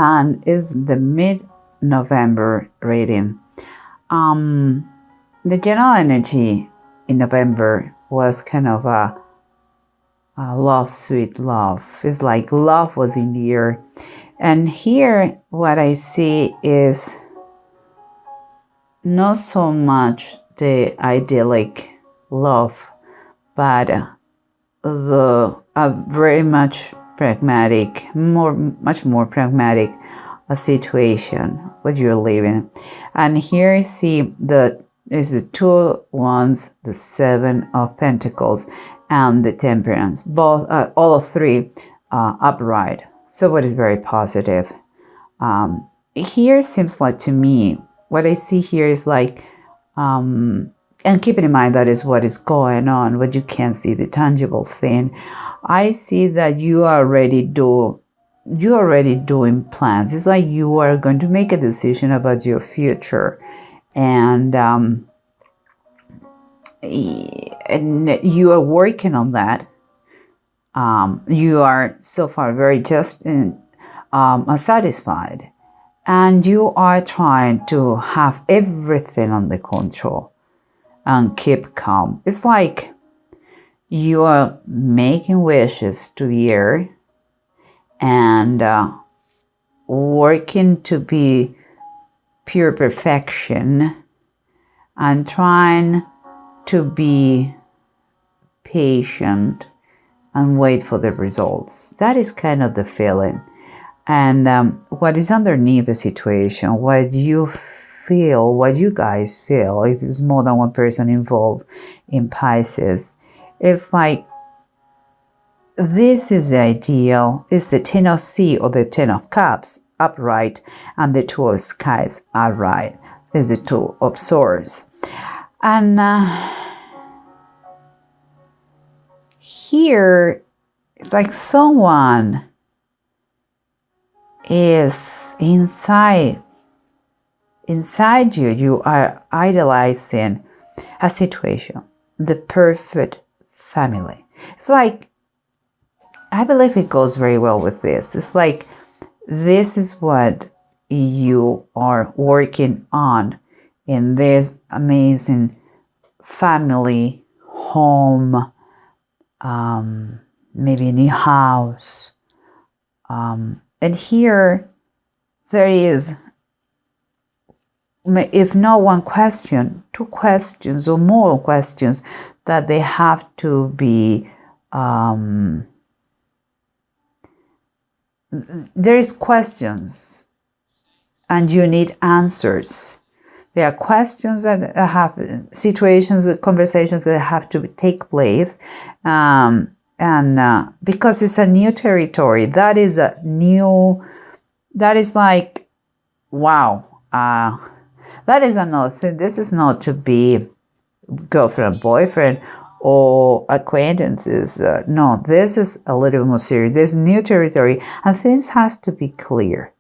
and is the mid-November reading. The general energy in November was kind of a love, sweet love. It's like love was in the air. And here what I see is not so much the idyllic love, but a very much pragmatic, much more pragmatic situation what you're living. And here I see the Two of Wands, the Seven of Pentacles, and the Temperance, both all of three upright. So what is very positive. Here seems like, to me, what I see here is like, and keeping in mind that is what is going on, but you can't see the tangible thing. I see that you are already doing plans. It's like you are going to make a decision about your future, and you are working on that. You are so far very just satisfied, and you are trying to have everything under control and keep calm. It's like you are making wishes to the air and working to be pure perfection and trying to be patient and wait for the results. That is kind of the feeling. And what is underneath the situation, what you feel, what you guys feel, if it's more than one person involved in Pisces, it's like this is the ideal. It's the Ten of Sea or the Ten of Cups upright, and the Two of Skies upright. Is the Two of Swords. And here it's like someone is inside you. You are idealizing a situation, the perfect family. It's like, I believe it goes very well with this. It's like, this is what you are working on in this amazing family, home, maybe a new house. And here there is, if not one question, two questions or more questions that they have to be, there is questions and you need answers. There are questions that have situations, conversations that have to take place. And because it's a new territory, that is like, wow. That is another thing. This is not to be girlfriend, boyfriend, or acquaintances. No, this is a little more serious. This new territory, and things has to be clear.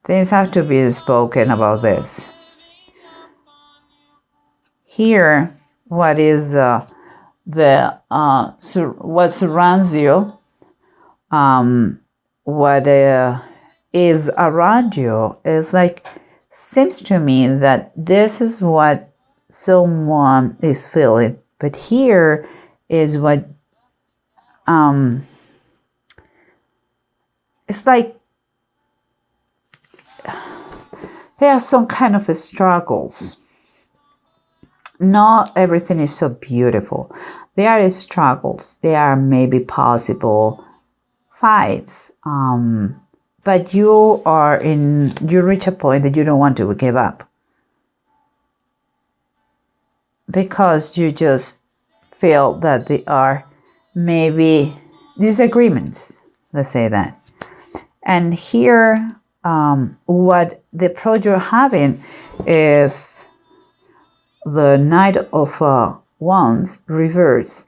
Things have to be spoken about this. Here, what is what surrounds you, what is around you is like, seems to me that this is what someone is feeling, but here is what it's like there are some kind of struggles. Not everything is so beautiful. There are struggles. There are maybe possible fights. But you reach a point that you don't want to give up. Because you just feel that there are maybe disagreements. Let's say that. And here, what the approach you're having is the Knight of Wands reverse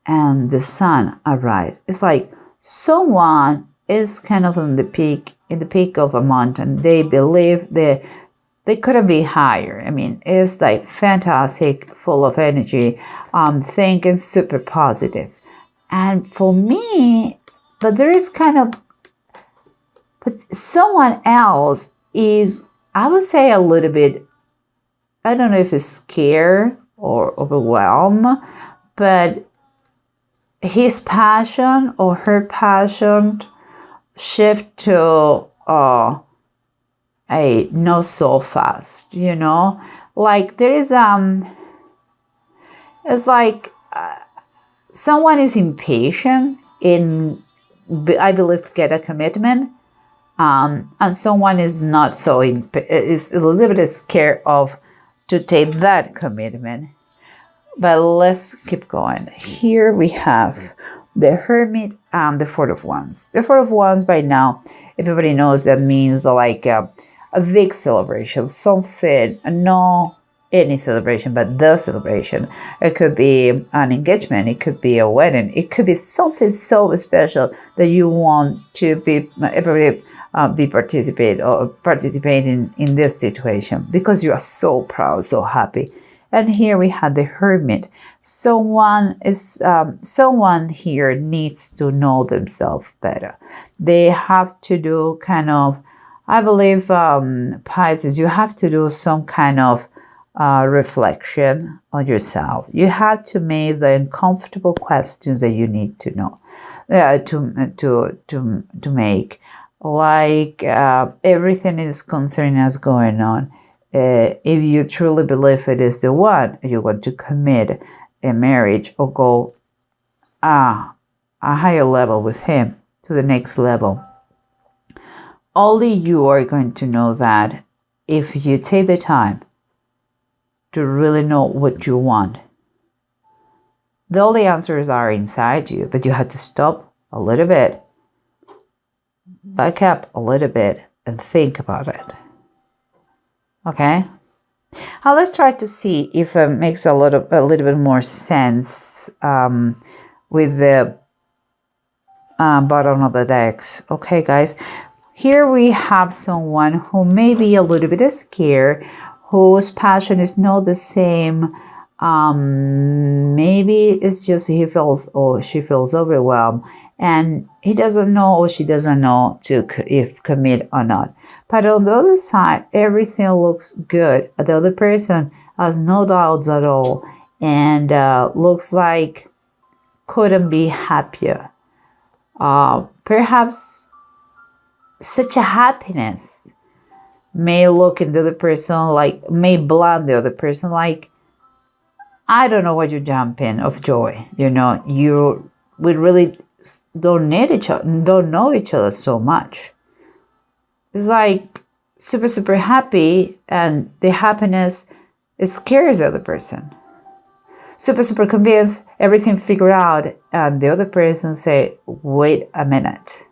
and the Sun upright. It's like someone is kind of in the peak of a mountain. They believe they couldn't be higher. I mean, it's like fantastic, full of energy, thinking super positive. And for me, but Someone else is, I would say, a little bit, I don't know if it's scared or overwhelmed, but his passion or her passion shift to a not so fast, like there is it's like someone is impatient in, I believe, get a commitment, and someone is not so is a little bit scared of to take that commitment. But let's keep going. Here we have the Hermit and the Four of Wands. The Four of Wands, by now, everybody knows that means like a big celebration, something, no any celebration, but the celebration. It could be an engagement, it could be a wedding, it could be something so special that you want to be everybody be participating in this situation because you are so proud, so happy. And here we have the Hermit. Someone here needs to know themselves better. They have to do kind of, I believe, Pisces, you have to do some kind of reflection on yourself. You have to make the uncomfortable questions that you need to know, to make. Like everything is concerning us going on. If you truly believe it is the one, you want to commit a marriage or go a higher level with him, to the next level. Only you are going to know that if you take the time to really know what you want. All the answers are inside you, but you have to stop a little bit, back up a little bit, and think about it. Okay? Now let's try to see if it makes a little bit more sense with the bottom of the decks. Okay, guys? Here we have someone who may be a little bit scared, whose passion is not the same. Maybe it's just he feels or she feels overwhelmed, and he doesn't know or she doesn't know if commit or not. But on the other side, everything looks good. The other person has no doubts at all, and looks like couldn't be happier. Perhaps such a happiness may look in the other person like, may blind the other person like, I don't know what you're jumping of joy. We really don't need each other, don't know each other so much. It's like super, super happy, and the happiness scares the other person. Super, super convinced, everything figured out, and the other person say, wait a minute.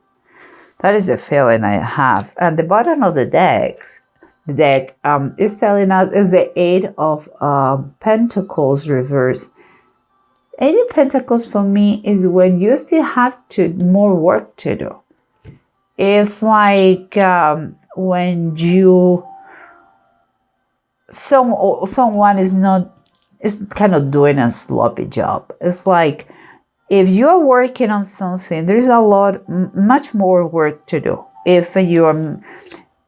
That is the feeling I have. And the bottom of the deck is telling us is the Eight of Pentacles reverse. Eight of Pentacles for me is when you still have more work to do. It's like when someone is kind of doing a sloppy job. It's like if you're working on something, there's much more work to do.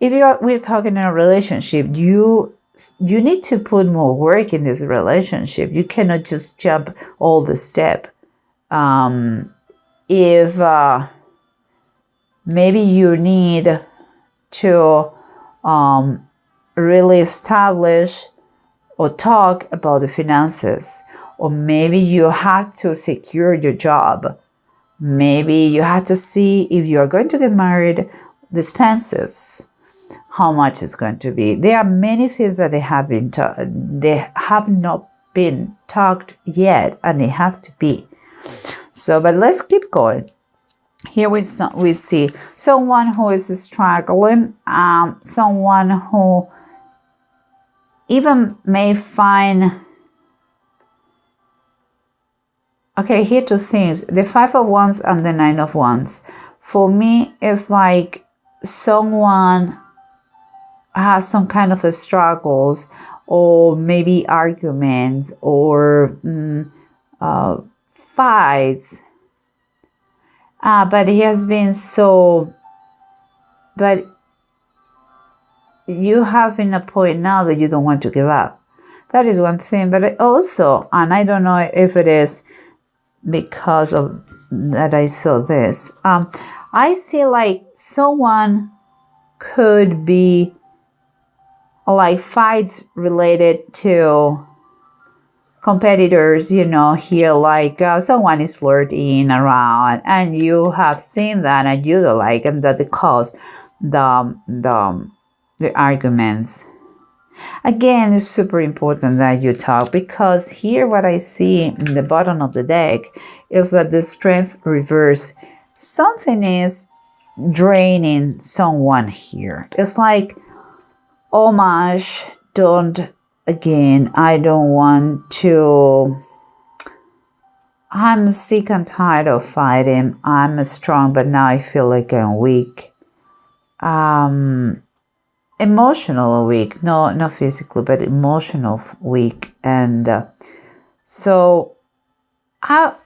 We're talking in a relationship, you need to put more work in this relationship. You cannot just jump all the step. If maybe you need to really establish or talk about the finances, or maybe you have to secure your job. Maybe you have to see if you are going to get married, the expenses, how much it's going to be. There are many things that they have not been talked yet, and they have to be. So, but let's keep going. Here we see someone who is struggling, someone who even may find. Okay, here two things. The Five of Wands and the Nine of Wands. For me, it's like someone has some kind of struggles, or maybe arguments, or fights. But he has been so but you have in a point now that you don't want to give up. That is one thing. But I also, and I don't know if it is because of that I saw this, I see like someone could be like fights related to competitors, here like someone is flirting around and you have seen that and you don't like, and that it caused the arguments. Again, it's super important that you talk, because here what I see in the bottom of the deck is that the strength reverse. Something is draining someone here. It's like, oh my, I don't want to, I'm sick and tired of fighting. I'm strong, but now I feel like I'm weak. Emotional weak, no, not physically, but emotional weak. And so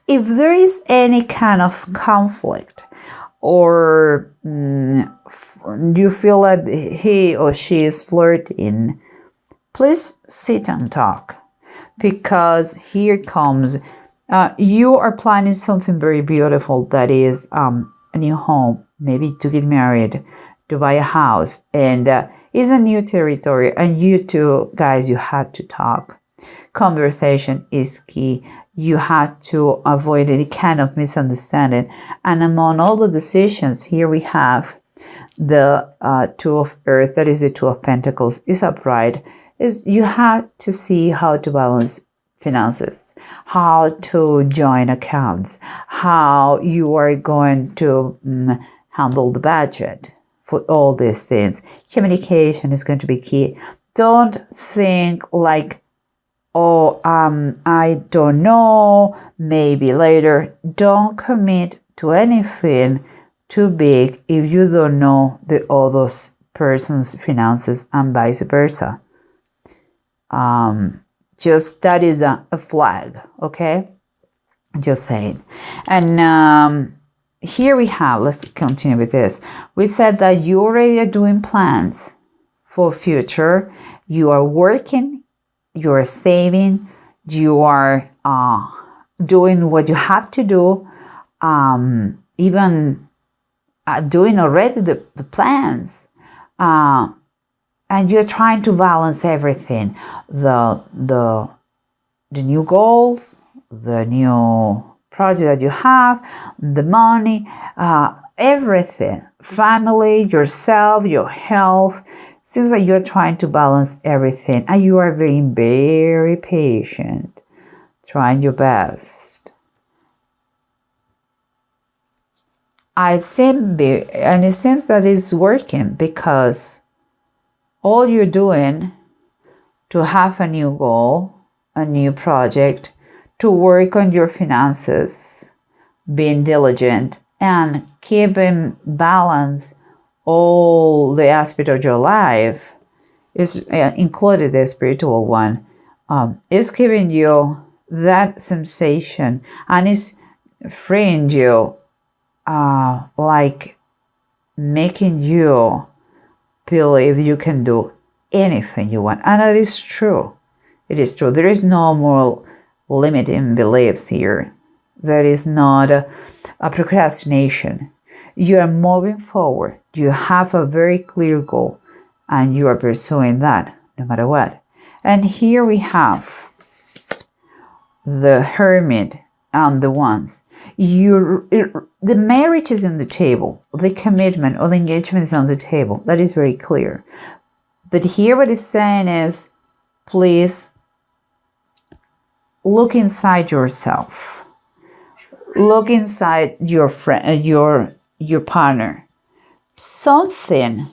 if there is any kind of conflict, or you feel that he or she is flirting, please sit and talk, because here comes, you are planning something very beautiful, that is a new home, maybe to get married, to buy a house, and it's a new territory, and you two guys, you have to talk. Conversation is key. You have to avoid any kind of misunderstanding. And among all the decisions, here we have the Two of Earth, that is the Two of Pentacles, is upright. You have to see how to balance finances, how to join accounts, how you are going to handle the budget. For all these things, communication is going to be key. Don't think like, oh, I don't know, maybe later. Don't commit to anything too big if you don't know the other person's finances, and vice versa. Just that is a flag, okay? Just saying. And here we have, let's continue with this. We said that you already are doing plans for future. You are working, you are saving, you are doing what you have to do, even doing already the plans. And you're trying to balance everything. The new goals, the new project that you have, the money, everything, family, yourself, your health. Seems like you're trying to balance everything, and you are being very patient, trying your best. And it seems that it's working, because all you're doing to have a new goal, a new project, to work on your finances, being diligent, and keeping balance all the aspects of your life, is included the spiritual one, is giving you that sensation, and is freeing you, like making you believe you can do anything you want. And that is true. It is true. There is no more limiting beliefs here. There is not a procrastination. You are moving forward. You have a very clear goal, and you are pursuing that no matter what. And here we have the Hermit and the Wands. The marriage is on the table. The commitment or the engagement is on the table. That is very clear. But here what it's saying is, please look inside yourself. Look inside your friend, your partner. Something.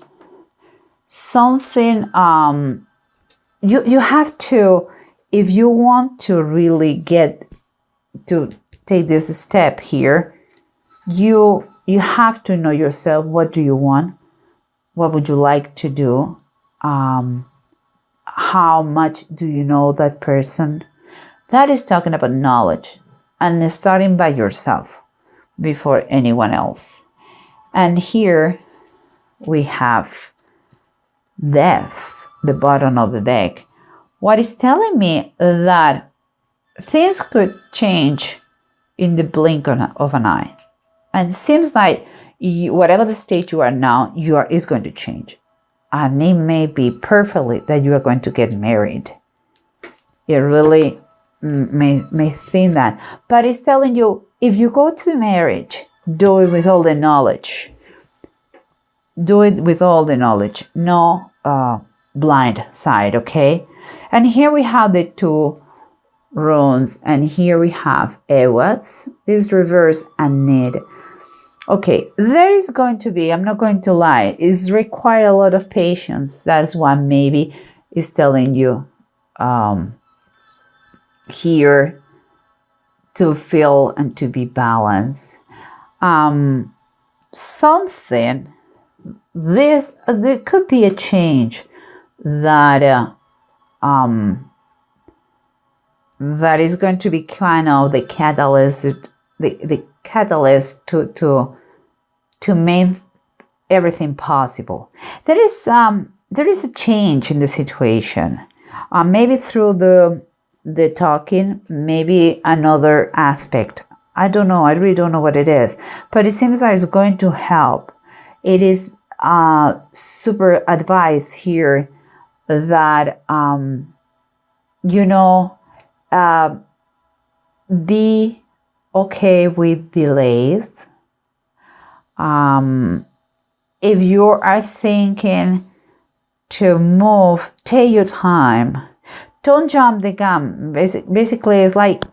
You have to, if you want to really get to take this step here, you have to know yourself. What do you want? What would you like to do? How much do you know that person? That is talking about knowledge, and starting by yourself before anyone else. And here we have death, the bottom of the deck. What is telling me that things could change in the blink of an eye. And it seems like whatever the state you are now, is going to change. And it may be perfectly that you are going to get married. It really may think that. But it's telling you, if you go to marriage, do it with all the knowledge. Do it with all the knowledge. No blind side, okay? And here we have the 2 runes, and here we have Ewas, this reverse and need. Okay, there is going to be, I'm not going to lie, it's require a lot of patience. That's what maybe is telling you here, to feel and to be balanced. Something, there could be a change that that is going to be kind of the catalyst, the catalyst to make everything possible. There is a change in the situation. Maybe through the talking, maybe another aspect. I don't know. I really don't know what it is, but it seems like it's going to help. It is super advice here that be okay with delays. If you are thinking to move, take your time. Don't jump the gun. Basically, it's like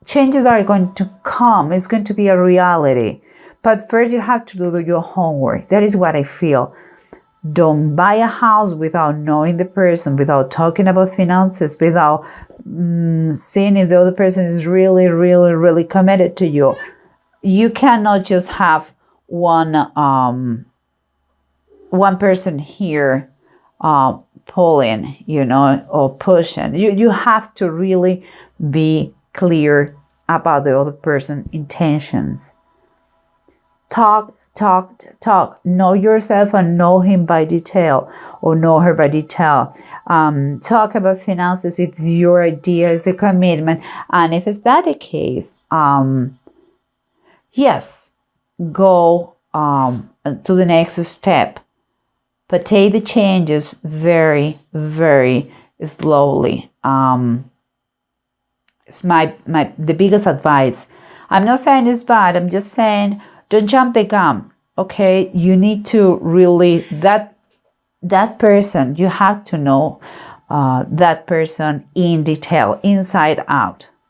changes are going to come. It's going to be a reality. But first you have to do your homework. That is what I feel. Don't buy a house without knowing the person, without talking about finances, without seeing if the other person is really, really, really committed to you. You cannot just have one person here pulling, or pushing. You have to really be clear about the other person's intentions. Talk. Know yourself and know him by detail, or know her by detail. Talk about finances if your idea is a commitment. And if it's that the case, yes, go to the next step. But take the changes very, very slowly. It's the biggest advice. I'm not saying it's bad. I'm just saying don't jump the gun. Okay, you need to really that person. You have to know that person in detail, inside out.